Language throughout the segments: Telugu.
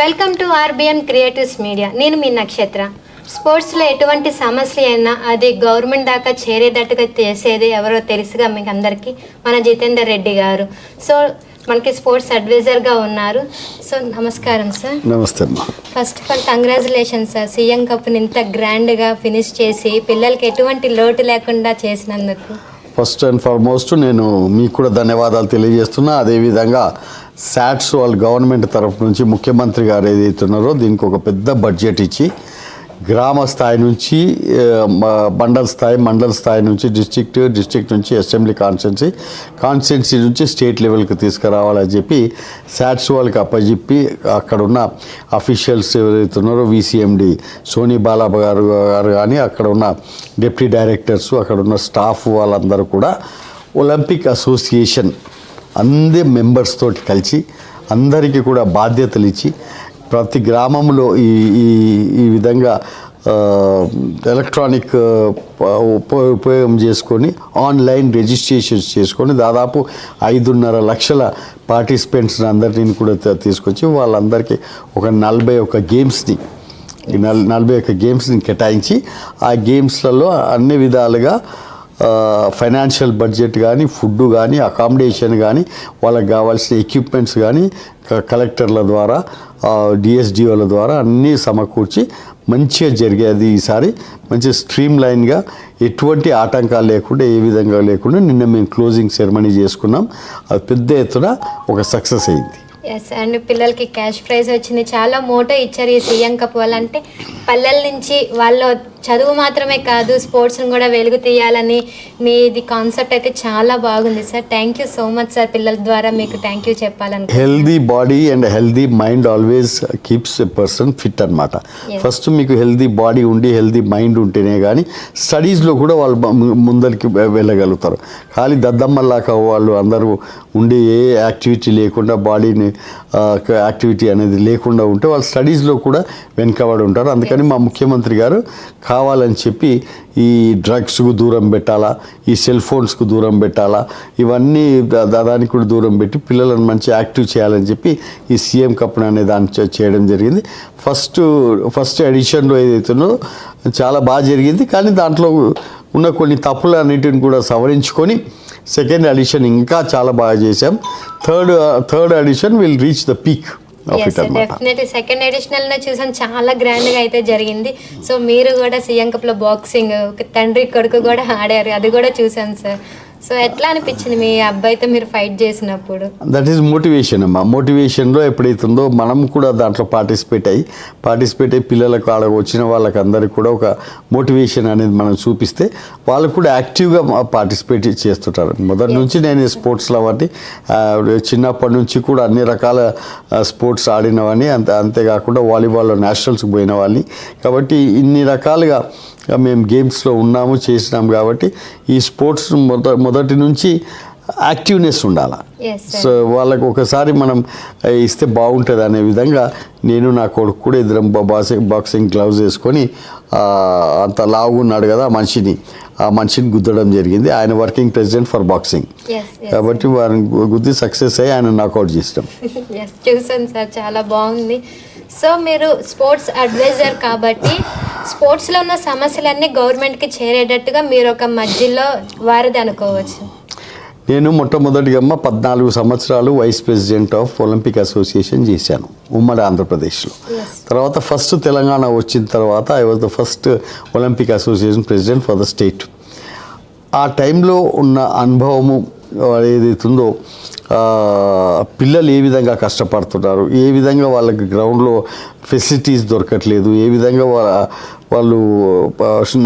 Welcome to RBM creatives media. నేను మీ నక్షత్ర. స్పోర్ట్స్లో ఎటువంటి సమస్య అయినా అది గవర్నమెంట్ దాకా చేరేటట్టుగా చేసేది ఎవరో తెలుసుగా మీకు అందరికీ, మన జితేందర్ రెడ్డి గారు. సో మనకి స్పోర్ట్స్ అడ్వైజర్గా ఉన్నారు. సో నమస్కారం సార్. నమస్తే అమ్మా. First of all congratulations sir, CM కప్ని ఇంత గ్రాండ్గా ఫినిష్ చేసి పిల్లలకి ఎటువంటి లోటు లేకుండా చేసినందుకు. ఫస్ట్ అండ్ ఫార్మోస్ట్ నేను మీకు కూడా ధన్యవాదాలు తెలియజేస్తున్నా. అదేవిధంగా శాట్స్ వాళ్ళ గవర్నమెంట్ తరఫు నుంచి ముఖ్యమంత్రి గారు ఏదైతున్నారో దీనికి ఒక పెద్ద బడ్జెట్ ఇచ్చి గ్రామ స్థాయి నుంచి మండల స్థాయి నుంచి డిస్ట్రిక్ట్ నుంచి అసెంబ్లీ కాన్స్టిట్యున్సీ నుంచి స్టేట్ లెవెల్కి తీసుకురావాలని చెప్పి శాట్స్ వాళ్ళకి అప్పచెప్పి అక్కడున్న అఫీషియల్స్ ఎవరైతున్నారో విసిఎండి సోనీ బాలాబా గారు కానీ అక్కడ ఉన్న డిప్యూటీ డైరెక్టర్స్ అక్కడ ఉన్న స్టాఫ్ వాళ్ళందరూ కూడా ఒలింపిక్ అసోసియేషన్ అందరి మెంబర్స్ తోటి కలిసి అందరికీ కూడా బాధ్యతలు ఇచ్చి ప్రతి గ్రామంలో ఈ విధంగా ఎలక్ట్రానిక్ ఉపయోగం చేసుకొని ఆన్లైన్ రిజిస్ట్రేషన్స్ చేసుకొని దాదాపు 5.5 లక్షల పార్టిసిపెంట్స్ని అందరినీ కూడా తీసుకొచ్చి వాళ్ళందరికీ ఒక 41 గేమ్స్ని 41 గేమ్స్ని కేటాయించి ఆ గేమ్స్లలో అన్ని విధాలుగా ఫైనాన్షియల్ బడ్జెట్ కానీ ఫుడ్ కానీ అకామిడేషన్ కానీ వాళ్ళకి కావాల్సిన ఎక్విప్మెంట్స్ కానీ కలెక్టర్ల ద్వారా డిఎస్డిఓల ద్వారా అన్నీ సమకూర్చి మంచిగా జరిగేది. ఈసారి మంచి స్ట్రీమ్ లైన్గా ఎటువంటి ఆటంకాలు లేకుండా ఏ విధంగా లేకుండా నిన్న మేము క్లోజింగ్ సెరమనీ చేసుకున్నాం. అది పెద్ద ఎత్తున ఒక సక్సెస్ అయింది. ఎస్, అండ్ పిల్లలకి క్యాష్ ప్రైజ్ వచ్చింది. చాలా మోటో ఇచ్చారు ఈ సీఎం కప్ వల్ల. అంటే పల్లెల నుంచి వాళ్ళు చదువు మాత్రమే కాదు స్పోర్ట్స్ని కూడా వెలుగు తీయాలని మీది కాన్సెప్ట్ అయితే చాలా బాగుంది sir. Thank you so much sir. పిల్లల ద్వారా మీకు థ్యాంక్ యూ చెప్పాలని. Healthy body and healthy mind always keeps a person fit అనమాట. ఫస్ట్ మీకు హెల్దీ బాడీ ఉండి హెల్దీ మైండ్ ఉంటేనే కానీ స్టడీస్లో కూడా వాళ్ళు ముందరికి వెళ్ళగలుగుతారు. ఖాళీ దద్దమ్మల్లాక వాళ్ళు అందరూ ఉండి ఏ యాక్టివిటీ లేకుండా బాడీని యాక్టివిటీ అనేది లేకుండా ఉంటే వాళ్ళు స్టడీస్లో కూడా వెనుకబడి ఉంటారు. అందుకని మా ముఖ్యమంత్రి గారు కావాలని చెప్పి ఈ డ్రగ్స్కు దూరం పెట్టాలా, ఈ సెల్ ఫోన్స్కు దూరం పెట్టాలా, ఇవన్నీ దానికి కూడా దూరం పెట్టి పిల్లలను మంచి యాక్టివ్ చేయాలని చెప్పి ఈ సీఎం కప్ అనే దాన్ని చేయడం జరిగింది. ఫస్ట్ ఎడిషన్లో ఏదైతుందో చాలా బాగా జరిగింది. కానీ దాంట్లో ఉన్న కొన్ని తప్పులు అన్నిటిని కూడా సవరించుకొని సెకండ్ ఎడిషన్ ఇంకా చాలా బాగా చేసాం. Third edition will reach the peak. Definitely second ఎడిషనల్ చూసాను, చాలా గ్రాండ్గా అయితే జరిగింది. సో మీరు కూడా సీఎం కప్లో బాక్సింగ్ తండ్రి కొడుకు కూడా ఆడారు, అది కూడా చూసాను సార్. సో ఎట్లా అనిపించింది మీ అబ్బాయితో మీరు ఫైట్ చేసినప్పుడు? దట్ ఈస్ మోటివేషన్ అమ్మా. మోటివేషన్లో ఎప్పుడైతుందో మనం కూడా దాంట్లో పార్టిసిపేట్ అయ్యి పిల్లలకు ఆడ వచ్చిన వాళ్ళకి అందరికీ కూడా ఒక మోటివేషన్ అనేది మనం చూపిస్తే వాళ్ళు కూడా యాక్టివ్గా పార్టిసిపేట్ చేస్తుంటారు. మొదటి నుంచి నేను స్పోర్ట్స్లో వాటి చిన్నప్పటి నుంచి కూడా అన్ని రకాల స్పోర్ట్స్ ఆడినవని అంతేకాకుండా వాలీబాల్లో నేషనల్స్కి పోయిన వాళ్ళని. కాబట్టి ఇన్ని రకాలుగా మేము గేమ్స్లో ఉన్నాము చేసినాము. కాబట్టి ఈ స్పోర్ట్స్ మొదటి నుంచి యాక్టివ్నెస్ ఉండాలి. సో వాళ్ళకు ఒకసారి మనం ఇస్తే బాగుంటుంది అనే విధంగా నేను నా కొడుకు కూడా ఇద్దరం బాక్సింగ్ గ్లౌజ్ వేసుకొని అంత లావున్నాడు కదా ఆ మనిషిని గుద్దడం జరిగింది. ఆయన వర్కింగ్ ప్రెసిడెంట్ ఫర్ బాక్సింగ్ కాబట్టి వారిని గుద్ది సక్సెస్ అయ్యి ఆయన నాకౌట్ చేస్తాం. చూసాను సార్, చాలా బాగుంది. సో మీరు స్పోర్ట్స్ అడ్వైజర్ కాబట్టి స్పోర్ట్స్లో ఉన్న సమస్యలన్నీ గవర్నమెంట్కి చేరేటట్టుగా మీరు ఒక మధ్యలో వారిది అనుకోవచ్చు. నేను మొట్టమొదటిగా 14 సంవత్సరాలు vice president of Olympic Association చేశాను ఉమ్మడి ఆంధ్రప్రదేశ్లో. తర్వాత ఫస్ట్ తెలంగాణ వచ్చిన తర్వాత I was the first Olympic Association president for the state. ఆ టైంలో ఉన్న అనుభవము ఏదైతుందో పిల్లలు ఏ విధంగా కష్టపడుతున్నారు, ఏ విధంగా వాళ్ళకి గ్రౌండ్లో ఫెసిలిటీస్ దొరకట్లేదు, ఏ విధంగా వాళ్ళు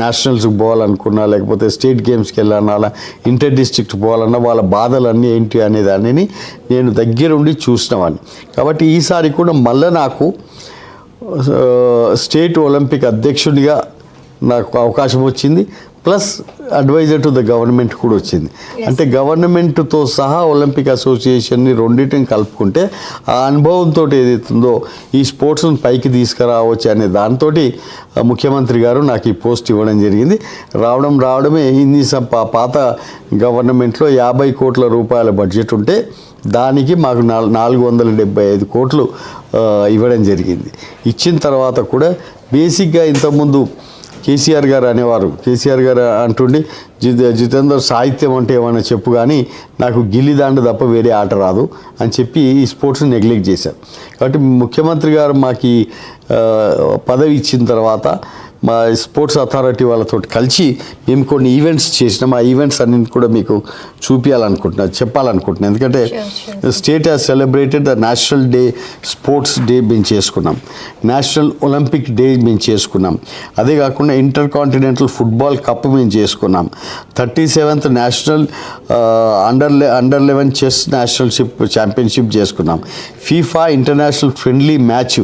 నేషనల్స్కి పోవాలనుకున్నా లేకపోతే స్టేట్ గేమ్స్కి వెళ్ళాలన్నా ఇంటర్ డిస్ట్రిక్ట్ పోవాలన్నా వాళ్ళ బాధలన్నీ ఏంటి అనే దానిని నేను దగ్గరుండి చూసినవాడిని. కాబట్టి ఈసారి కూడా మళ్ళీ నాకు స్టేట్ ఒలింపిక్ అధ్యక్షుడిగా నాకు అవకాశం వచ్చింది. Plus advisor to the government కూడా వచ్చింది. అంటే గవర్నమెంట్తో సహా ఒలింపిక్ అసోసియేషన్ని రెండింటిని కలుపుకుంటే ఆ అనుభవంతో ఏదైతుందో ఈ స్పోర్ట్స్ని పైకి తీసుకురావచ్చు అనే దాంతో ముఖ్యమంత్రి గారు నాకు ఈ పోస్ట్ ఇవ్వడం జరిగింది. రావడమే పాత గవర్నమెంట్లో 50 కోట్ల రూపాయల బడ్జెట్ ఉంటే దానికి మాకు 475 కోట్లు ఇవ్వడం జరిగింది. ఇచ్చిన తర్వాత కూడా బేసిక్గా ఇంతకుముందు కేసీఆర్ గారు అనేవారు, కేసీఆర్ గారు అంటుండి జితేందర్ సాహిత్యం అంటే ఏమన్నా చెప్పు కానీ నాకు గిల్లిదాండు తప్ప వేరే ఆట రాదు అని చెప్పి ఈ స్పోర్ట్స్ని నెగ్లెక్ట్ చేశారు. కాబట్టి ముఖ్యమంత్రి గారు మాకు ఈ పదవి ఇచ్చిన తర్వాత మా స్పోర్ట్స్ అథారిటీ వాళ్ళతో కలిసి మేము కొన్ని ఈవెంట్స్ చేసినాం. ఆ ఈవెంట్స్ అన్నింటి కూడా మీకు చెప్పాలనుకుంటున్నాను. ఎందుకంటే state has celebrated the national day sports day మేము చేసుకున్నాం, నేషనల్ ఒలింపిక్ డే మేము చేసుకున్నాం, అదే కాకుండా ఇంటర్ కాంటినెంటల్ ఫుట్బాల్ కప్ మేము చేసుకున్నాం, 37th నేషనల్ అండర్ 11 చెస్ నేషనల్షిప్ ఛాంపియన్షిప్ చేసుకున్నాం, ఫీఫా ఇంటర్నేషనల్ ఫ్రెండ్లీ మ్యాచ్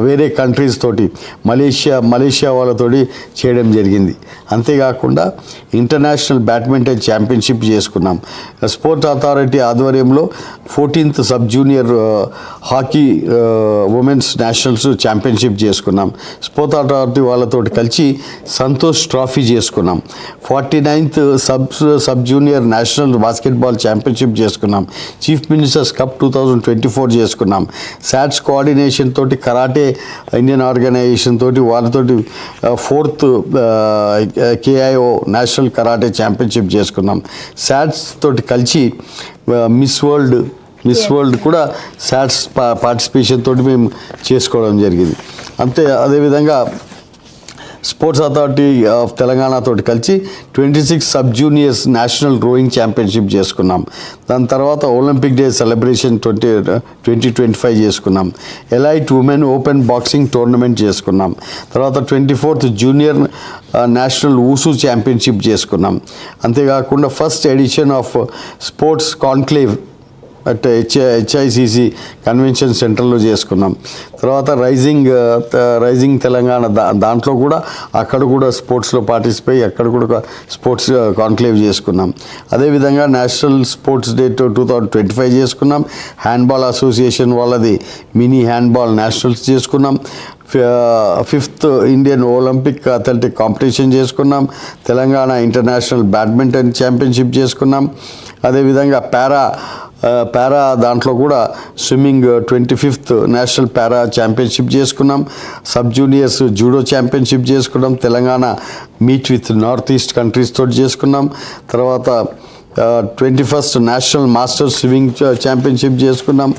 వేరే కంట్రీస్ తోటి మలేషియా వాళ్ళతోటి చేయడం జరిగింది. అంతేకాకుండా ఇంటర్నేషనల్ బ్యాడ్మింటన్ ఛాంపియన్షిప్ చేసుకున్నాం. స్పోర్ట్స్ అథారిటీ ఆధ్వర్యంలో 14th sub junior hockey women's nationals championship చేసుకున్నాం. స్పోర్ట్స్ అథారిటీ వాళ్ళతో కలిసి సంతోష్ ట్రాఫీ చేసుకున్నాం. 49th sub junior national basketball championship చేసుకున్నాం. చీఫ్ మినిస్టర్స్ కప్ 2024 చేసుకున్నాం. శాట్స్ కోఆర్డినేషన్ తోటి కరాటే ఇండియన్ ఆర్గనైజేషన్ తోటి వాళ్ళతోటి 4th KIO national karate championship చేసుకున్నాం. శాట్స్ తోటి కలిసి మిస్ వరల్డ్ కూడా శాట్స్ పార్టిసిపేషన్ తోటి మేము చేసుకోవడం జరిగింది. అదేవిధంగా స్పోర్ట్స్ అథారిటీ ఆఫ్ తెలంగాణ తోటి కలిసి 26 sub juniors national rowing championship చేసుకున్నాం. దాని తర్వాత ఒలింపిక్ డే సెలబ్రేషన్ 2025 చేసుకున్నాం. Elite women open boxing tournament చేసుకున్నాం. తర్వాత 24th junior national wushu championship చేసుకున్నాం. అంతేకాకుండా first edition of sports conclave at HICC convention సెంటర్లో చేసుకున్నాం. తర్వాత రైజింగ్ తెలంగాణ దాంట్లో కూడా అక్కడ కూడా స్పోర్ట్స్లో అక్కడ కూడా స్పోర్ట్స్ కాన్క్లేవ్ చేసుకున్నాం. అదేవిధంగా నేషనల్ స్పోర్ట్స్ డే 2025 చేసుకున్నాం. హ్యాండ్బాల్ అసోసియేషన్ వాళ్ళది మినీ హ్యాండ్బాల్ నేషనల్స్ చేసుకున్నాం. 5th Indian Olympic athletic competition చేసుకున్నాం. తెలంగాణ ఇంటర్నేషనల్ బ్యాడ్మింటన్ ఛాంపియన్షిప్ చేసుకున్నాం. అదేవిధంగా పారా దాంట్లో కూడా స్విమ్మింగ్ 25th నేషనల్ పారా ఛాంపియన్షిప్ చేసుకున్నాం. సబ్ జూనియర్స్ జూడో ఛాంపియన్షిప్ చేసుకున్నాం. Telangana meet with north east countries తోటి చేసుకున్నాం. తర్వాత 21st national master swimming championship చేసుకున్నాం.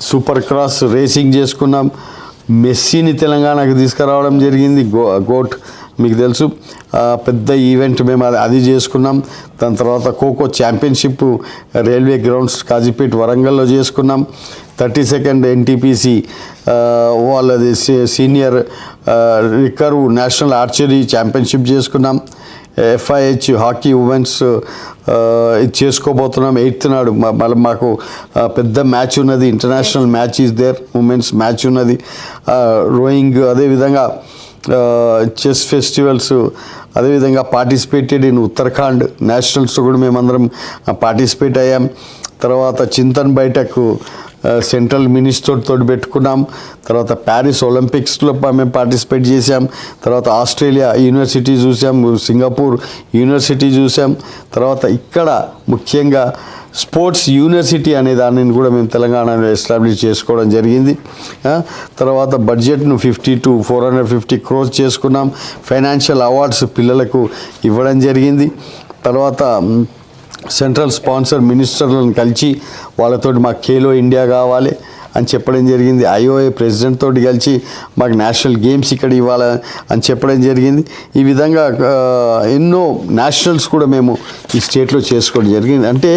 సూపర్ క్రాస్ రేసింగ్ చేసుకున్నాం. మెస్సీని తెలంగాణకు తీసుకురావడం జరిగింది. గోట్ మీకు తెలుసు, పెద్ద ఈవెంట్ మేము అది చేసుకున్నాం. దాని తర్వాత kho kho championship railway grounds Kazipet వరంగల్లో చేసుకున్నాం. 32nd NTPC వాళ్ళది senior recurve national archery championship చేసుకున్నాం. FIH హాకీ ఉమెన్స్ ఇది చేసుకోబోతున్నాం. 8th నాడు మళ్ళీ మాకు పెద్ద మ్యాచ్ ఉన్నది, international match is there, women's match ఉన్నది. రోయింగ్, అదేవిధంగా చెస్ ఫెస్టివల్స్, అదేవిధంగా పార్టిసిపేటెడ్ ఇన్ ఉత్తరాఖండ్ నేషనల్స్ కూడా మేమందరం పార్టిసిపేట్ అయ్యాం. తర్వాత చింతన్ బైఠక్ సెంట్రల్ మినిస్టర్ తోటి పెట్టుకున్నాం. తర్వాత ప్యారిస్ ఒలింపిక్స్లో మేము పార్టిసిపేట్ చేసాం. తర్వాత ఆస్ట్రేలియా యూనివర్సిటీ చూసాం, సింగపూర్ యూనివర్సిటీ చూసాం. తర్వాత ఇక్కడ ముఖ్యంగా స్పోర్ట్స్ యూనివర్సిటీ అనే దానిని కూడా మేము తెలంగాణలో ఎస్టాబ్లిష్ చేసుకోవడం జరిగింది. తర్వాత బడ్జెట్ను 50 to 450 crores చేసుకున్నాం. ఫైనాన్షియల్ అవార్డ్స్ పిల్లలకు ఇవ్వడం జరిగింది. తర్వాత సెంట్రల్ స్పాన్సర్ మినిస్టర్లను కలిసి వాళ్ళతో మాకు ఖేలో ఇండియా కావాలి అని చెప్పడం జరిగింది. IOA ప్రెసిడెంట్ తోటి కలిసి మాకు నేషనల్ గేమ్స్ ఇక్కడ ఇవ్వాలి అని చెప్పడం జరిగింది. ఈ విధంగా ఎన్నో నేషనల్స్ కూడా మేము ఈ స్టేట్లో చేసుకోవడం జరిగింది. అంటే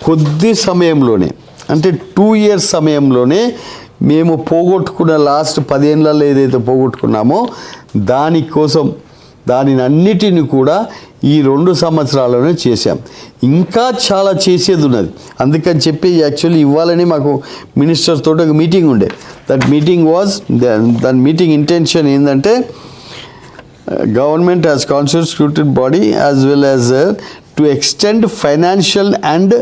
కొద్ది సమయంలోనే, అంటే 2 years సమయంలోనే మేము పోగొట్టుకున్న లాస్ట్ 10 ఏళ్ళలో ఏదైతే పోగొట్టుకున్నామో దానిని అన్నిటిని కూడా ఈ 2 సంవత్సరాల్లోనే చేశాం. ఇంకా చాలా చేసేది ఉన్నది. అందుకని చెప్పి యాక్చువల్లీ ఇవ్వాలని మాకు మినిస్టర్ తోటి ఒక మీటింగ్ ఉండే. దాని మీటింగ్ ఇంటెన్షన్ ఏంటంటే government as constituted body as well as to extend financial and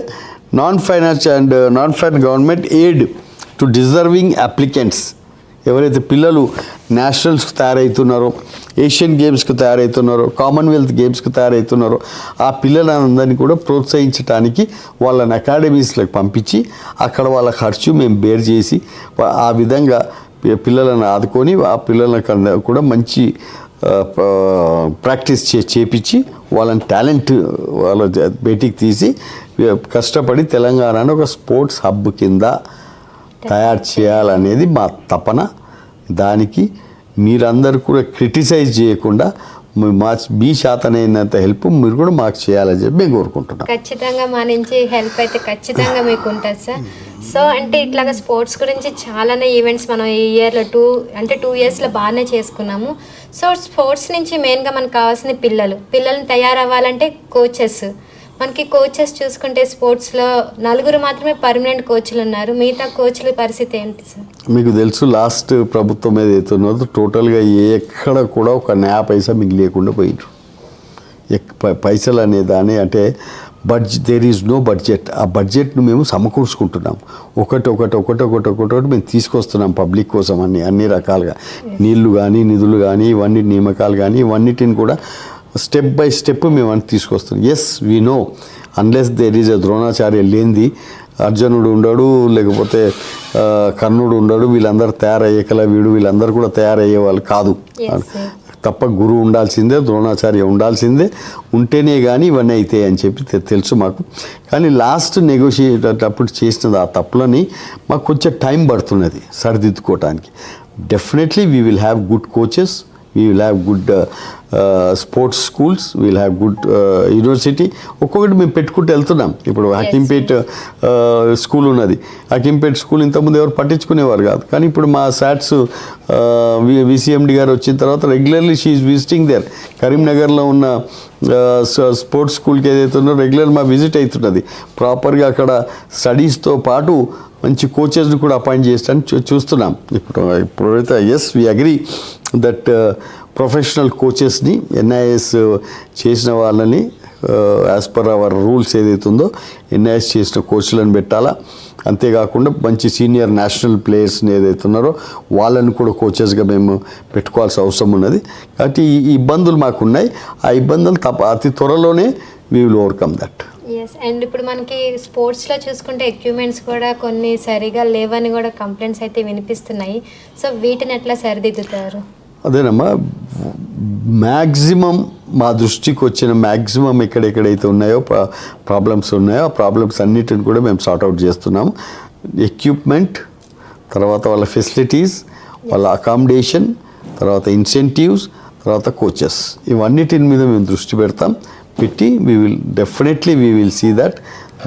non financial and non fine government aid to deserving applicants ఎవరైతే పిల్లలు నేషనల్స్కి తయారవుతున్నారో, ఏషియన్ గేమ్స్కి తయారవుతున్నారో, కామన్వెల్త్ గేమ్స్కి తయారవుతున్నారో ఆ పిల్లలందరినీ కూడా ప్రోత్సహించడానికి వాళ్ళని అకాడమీస్లకు పంపించి అక్కడ వాళ్ళ ఖర్చు మేము బేర్ చేసి ఆ విధంగా పిల్లలను ఆదుకొని ఆ పిల్లలకు కూడా మంచి ప్రాక్టీస్ చేపించి వాళ్ళని టాలెంట్ వాళ్ళ బయటికి తీసి కష్టపడి తెలంగాణను ఒక స్పోర్ట్స్ హబ్ కింద తయారు చేయాలనేది మా తపన. దానికి మీరందరూ కూడా క్రిటిసైజ్ చేయకుండా మీ శాతనైనంత హెల్ప్ మీరు కూడా మాకు చేయాలని చెప్పి మేము కోరుకుంటున్నాం. ఖచ్చితంగా మా నుంచి హెల్ప్ అయితే ఖచ్చితంగా మీకు ఉంటుంది సార్. సో అంటే ఇట్లాగా స్పోర్ట్స్ గురించి చాలానే ఈవెంట్స్ మనం ఈ ఇయర్లో 2 ఇయర్స్లో బాగానే చేసుకున్నాము. సో స్పోర్ట్స్ నుంచి మెయిన్గా మనకు కావాల్సిన పిల్లల్ని తయారవ్వాలంటే మనకి కోచెస్ చూసుకుంటే స్పోర్ట్స్లో 4 మాత్రమే పర్మనెంట్ కోచ్లు ఉన్నారు. మిగతా కోచ్ల పరిస్థితి ఏంటి సార్? మీకు తెలుసు లాస్ట్ ప్రభుత్వం ఏదైతే ఉన్నదో టోటల్గా ఎక్కడ కూడా ఒక నయా పైసా మీకు లేకుండా పోయిండ్రు. పైసలు అనే దాని అంటే దేర్ ఈజ్ నో బడ్జెట్. ఆ బడ్జెట్ను మేము సమకూర్చుకుంటున్నాం. ఒకటి మేము తీసుకొస్తున్నాం పబ్లిక్ కోసం అన్ని రకాలుగా నీళ్లు కానీ నిధులు కానీ ఇవన్నీ నియామకాలు కానీ ఇవన్నిటిని కూడా స్టెప్ బై స్టెప్ మేము అని తీసుకొస్తాం. Yes we know unless there is a Dronacharya లేనిది అర్జునుడు ఉండడు, లేకపోతే కర్ణుడు ఉండడు, వీళ్ళందరూ వీళ్ళందరూ కూడా తయారయ్యే వాళ్ళు కాదు. తప్ప గురువు ఉండాల్సిందే, ద్రోణాచార్య ఉండాల్సిందే, ఉంటేనే కానీ ఇవన్నీ అవుతాయి అని చెప్పి తెలుసు మాకు. కానీ లాస్ట్ నెగోషియేట్ అప్పుడు చేసిన ఆ తప్పులని మాకు కొంచెం టైం పడుతున్నది సరిదిద్దుకోవటానికి. Definitely we will have good coaches, we will have good sports schools, we will have good university. ఒక్కొక్కటి మేము పెట్టుకుంటూ వెళ్తున్నాం. ఇప్పుడు హకీంపేట్ స్కూల్ ఉన్నది. హకీంపేట్ స్కూల్ ఇంతకుముందు ఎవరు పట్టించుకునేవారు కాదు. కానీ ఇప్పుడు మా సాట్స్ విసిఎండి గారు వచ్చిన తర్వాత regularly she is visiting there. కరీంనగర్లో ఉన్న స్పోర్ట్స్ స్కూల్కి ఏదైతే ఉన్నో రెగ్యులర్ మా విజిట్ అవుతున్నది. ప్రాపర్గా అక్కడ స్టడీస్తో పాటు మంచి కోచెస్ని కూడా అపాయింట్ చేస్తాను చూస్తున్నాం. ఇప్పుడైతే yes we agree that professional కోచెస్ని ఎన్ఐఎస్ చేసిన వాళ్ళని యాజ్ పర్ అవర్ రూల్స్ ఏదైతే ఉందో ఎన్ఐఎస్ చేసిన కోచ్లను పెట్టాలా. అంతేకాకుండా మంచి సీనియర్ నేషనల్ ప్లేయర్స్ని ఏదైతే ఉన్నారో వాళ్ళని కూడా కోచెస్గా మేము పెట్టుకోవాల్సిన అవసరం ఉన్నది. కాబట్టి ఈ ఇబ్బందులు మాకున్నాయి. ఆ ఇబ్బందులు అతి త్వరలోనే we will overcome that. Yes. And ఇప్పుడు మనకి స్పోర్ట్స్లో చూసుకుంటే ఎక్విప్మెంట్స్ కూడా కొన్ని సరిగా లేవని కూడా కంప్లైంట్స్ అయితే వినిపిస్తున్నాయి. సో వీటిని ఎట్లా సరిదిద్దుతారు? అదేనమ్మా, మ్యాక్సిమం మా దృష్టికి వచ్చిన మ్యాక్సిమం ఎక్కడెక్కడైతే ఉన్నాయో ప్రాబ్లమ్స్ ఉన్నాయో ఆ ప్రాబ్లమ్స్ అన్నిటిని కూడా మేము సార్ట్అవుట్ చేస్తున్నాము. ఎక్విప్మెంట్, తర్వాత వాళ్ళ ఫెసిలిటీస్, వాళ్ళ అకామిడేషన్, తర్వాత ఇన్సెంటివ్స్, తర్వాత కోచెస్, ఇవన్నిటిని మీద మేము దృష్టి పెట్టి we will see that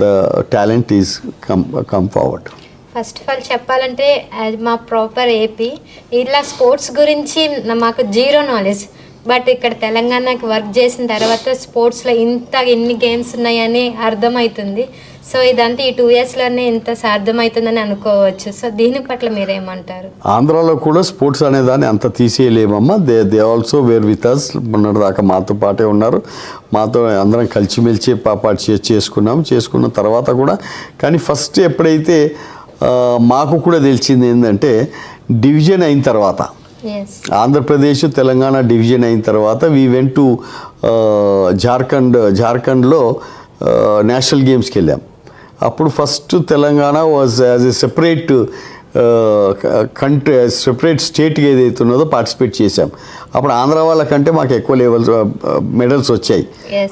the talent is come forward. First of all చెప్పాలంటే మా ప్రాపర్ ఏపీ ఇలా స్పోర్ట్స్ గురించి మాకు జీరో నాలెడ్జ్. బట్ ఇక్కడ తెలంగాణకి వర్క్ చేసిన తర్వాత స్పోర్ట్స్లో ఎన్ని గేమ్స్ ఉన్నాయని అర్థమవుతుంది. సో ఇదంతా ఈ 2 ఇయర్స్లోనే ఇంత సాధ్యమవుతుందని అనుకోవచ్చు. సో దీని పట్ల మీరేమంటారు? ఆంధ్రాలో కూడా స్పోర్ట్స్ అనేదాన్ని అంత తీసేయలేమమ్మా. They also were with us. మొన్నటిదాకా మాతో పాటే ఉన్నారు. మాతో అందరం కలిసిమెలిసి చేసుకున్న తర్వాత కూడా. కానీ ఫస్ట్ ఎప్పుడైతే మాకు కూడా తెలిసింది ఏంటంటే డివిజన్ అయిన తర్వాత, ఆంధ్రప్రదేశ్ తెలంగాణ డివిజన్ అయిన తర్వాత వీ వెంట్ టు జార్ఖండ్లో నేషనల్ గేమ్స్కి వెళ్ళాం. అప్పుడు first Telangana was as a separate country, separate స్టేట్కి ఏదైతే ఉన్నదో పార్టిసిపేట్ చేశాం. అప్పుడు ఆంధ్ర వాళ్ళకంటే మాకు ఎక్కువ లెవెల్స్ మెడల్స్ వచ్చాయి.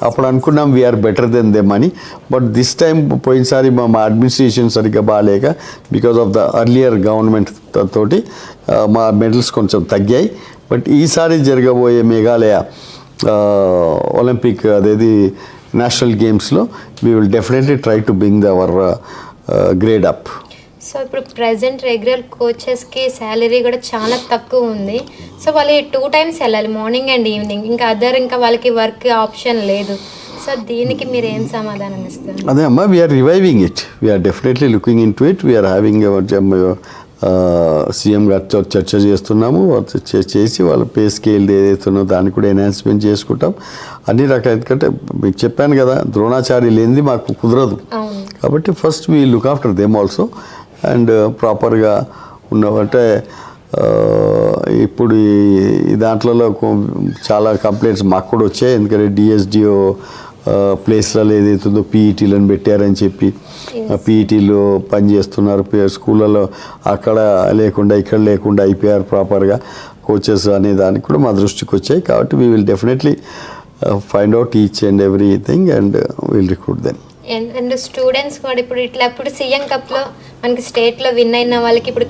అప్పుడు అనుకున్నాం వీఆర్ బెటర్ దెన్ దెమ్ అని. బట్ దిస్ టైం పోయినసారి మా అడ్మినిస్ట్రేషన్ సరిగ్గా బాగాలేక because of the earlier government తోటి మా మెడల్స్ కొంచెం తగ్గాయి. బట్ ఈసారి జరగబోయే మేఘాలయ ఒలింపిక్ అదేది నేషనల్ గేమ్స్లో we will definitely try to bring our grade up. So ఇప్పుడు ప్రజెంట్ రెగ్యులర్ కోచెస్కి శాలరీ కూడా చాలా తక్కువ ఉంది. సో వాళ్ళు 2 times వెళ్ళాలి, మార్నింగ్ అండ్ ఈవినింగ్. ఇంకా వాళ్ళకి వర్క్ ఆప్షన్ లేదు. సో దీనికి మీరు ఏం సమాధానం ఇస్తారు? అదే అమ్మా, we are reviving it, we are definitely looking into it. We are having CM గారితో చర్చ చేస్తున్నాము. చేసి వాళ్ళ పే స్కేల్ ఏదైతుందో దాన్ని కూడా ఎన్హాన్స్మెంట్ చేసుకుంటాం. అన్ని రకాల, ఎందుకంటే మీకు చెప్పాను కదా ద్రోణాచార్య లేనిది మాకు కుదరదు. కాబట్టి first we look after them also and ప్రాపర్గా ఉన్నవంటే ఇప్పుడు ఈ దాంట్లో చాలా కంప్లైంట్స్ మాకు కూడా వచ్చాయి. ఎందుకంటే డిఎస్డిఓ ప్లేస్లలో ఏదైతుందో పీఈటీలను పెట్టారని చెప్పి పీఈటీలు పనిచేస్తున్నారు స్కూళ్ళలో, అక్కడ లేకుండా ఇక్కడ లేకుండా ఐపీఆర్ ప్రాపర్గా కోచెస్ అనే దానికి కూడా మా దృష్టికి వచ్చాయి. కాబట్టి we will definitely find out each and everything and will recruit then. And students కూడా ఇప్పుడు సీఎం కప్లో మనకి స్టేట్లో విన్ అయిన వాళ్ళకి ఇప్పుడు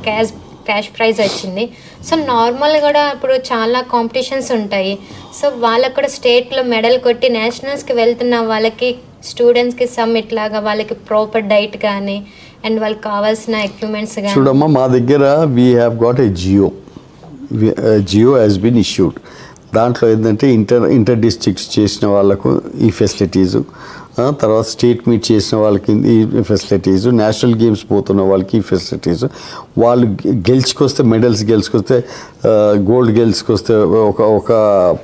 క్యాష్ ప్రైజ్ వచ్చింది. సో నార్మల్ కూడా ఇప్పుడు చాలా కాంపిటీషన్స్ ఉంటాయి. సో వాళ్ళకు కూడా స్టేట్లో మెడల్ కొట్టి నేషనల్స్కి వెళ్తున్న వాళ్ళకి స్టూడెంట్స్కి సమ్ ఇట్లాగా వాళ్ళకి ప్రాపర్ డైట్ కానీ అండ్ వాళ్ళకి కావాల్సిన ఎక్విప్మెంట్స్ కానీ. చూడమ్మా, మా దగ్గర we have got a GO has been issued. దాంట్లో ఏంటంటే ఇంటర్ డిస్ట్రిక్ట్స్ చేసిన వాళ్ళకు ఈ ఫెసిలిటీసు, తర్వాత స్టేట్ మీట్ చేసిన వాళ్ళకి ఈ ఫెసిలిటీసు, నేషనల్ గేమ్స్ పోతున్న వాళ్ళకి ఈ ఫెసిలిటీసు, వాళ్ళు గెలుచుకొస్తే మెడల్స్ గెలుచుకొస్తే గోల్డ్ గెలుచుకొస్తే ఒక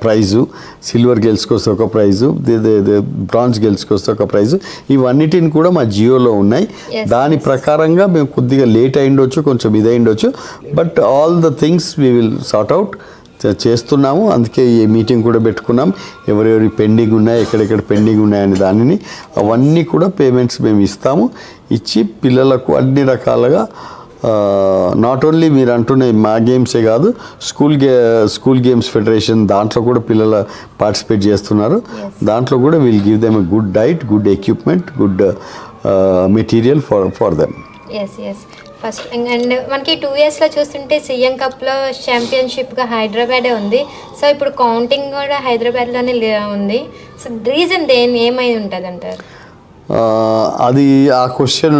ప్రైజు, సిల్వర్ గెలుచుకొస్తే ఒక ప్రైజు, బ్రాంజ్ గెలుచుకొస్తే ఒక ప్రైజు, ఇవన్నిటిని కూడా మా జియోలో ఉన్నాయి. దాని ప్రకారంగా మేము కొద్దిగా లేట్ అయిండొచ్చు, కొంచెం ఇదైండొచ్చు, but all the things we will sort out చేస్తున్నాము. అందుకే ఈ మీటింగ్ కూడా పెట్టుకున్నాం. ఎవరెవరి పెండింగ్ ఉన్నాయి, ఎక్కడెక్కడ పెండింగ్ ఉన్నాయని దానిని అవన్నీ కూడా పేమెంట్స్ మేము ఇస్తాము. ఇచ్చి పిల్లలకు అన్ని రకాలుగా నాట్ ఓన్లీ మీరు అంటున్న మా గేమ్సే కాదు, స్కూల్ గేమ్స్ ఫెడరేషన్ దాంట్లో కూడా పిల్లలు పార్టిసిపేట్ చేస్తున్నారు. దాంట్లో కూడా will give them a good diet, good equipment, good material for them. Yes first and మనకి 2 yearsలో చూస్తుంటే సీఎం కప్లో ఛాంపియన్షిప్గా హైదరాబాదే ఉంది. సో ఇప్పుడు కౌంటింగ్ కూడా హైదరాబాద్లోనే ఉంది. సో రీజన్ ఏమై ఉంటుంది అంటారు? అది ఆ క్వశ్చన్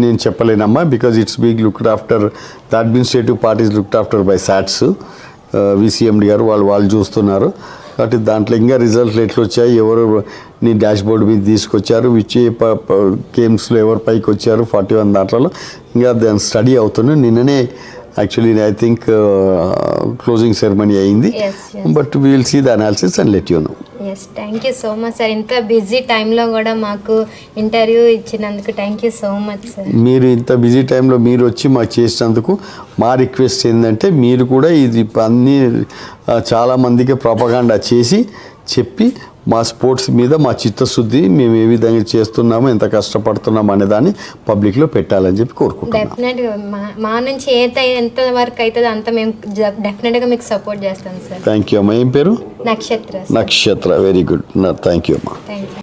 నేను చెప్పలేనమ్మా. Because it's being looked after the administrative parties looked after by SATS. VCMD గారు వాళ్ళు చూస్తున్నారు. కాబట్టి దాంట్లో ఇంకా రిజల్ట్లు ఎట్లా వచ్చాయి, ఎవరు నీ డాష్ బోర్డు మీద తీసుకొచ్చారు, గేమ్స్లో ఎవరు పైకి వచ్చారు 41 దాంట్లో ఇంకా దాని స్టడీ అవుతున్నాయి. నిన్ననే actually I think closing ceremony అయింది. But we will see the analysis and let you know. Yes, thank you so much sir. ఇంత బిజీ టైంలో కూడా మాకు ఇంటర్వ్యూ ఇచ్చినందుకు thank you so much sir. మీరు ఇంత బిజీ టైంలో మీరు వచ్చి మాకు చేసినందుకు మా రిక్వెస్ట్ ఏంటంటే మీరు కూడా ఇది అన్నీ చాలామందికి ప్రొపగాండా చేసి చెప్పి మా స్పోర్ట్స్ మీద మా చిత్తశుద్ధి మేము ఏ విధంగా చేస్తున్నామో, ఎంత కష్టపడుతున్నామో అనే దాన్ని పబ్లిక్లో పెట్టాలని చెప్పి కోరుకుంటున్నాం. డెఫినెట్గా మా నుంచి ఎంత వరకు అవుతుందో అంత మేము డెఫినెట్గా మీకు సపోర్ట్ చేస్తాం సార్. థ్యాంక్ యూ అమ్మా. ఏం పేరు? నక్షత్ర. నక్షత్ర, వెరీ గుడ్. థ్యాంక్ యూ అమ్మా. Thank you.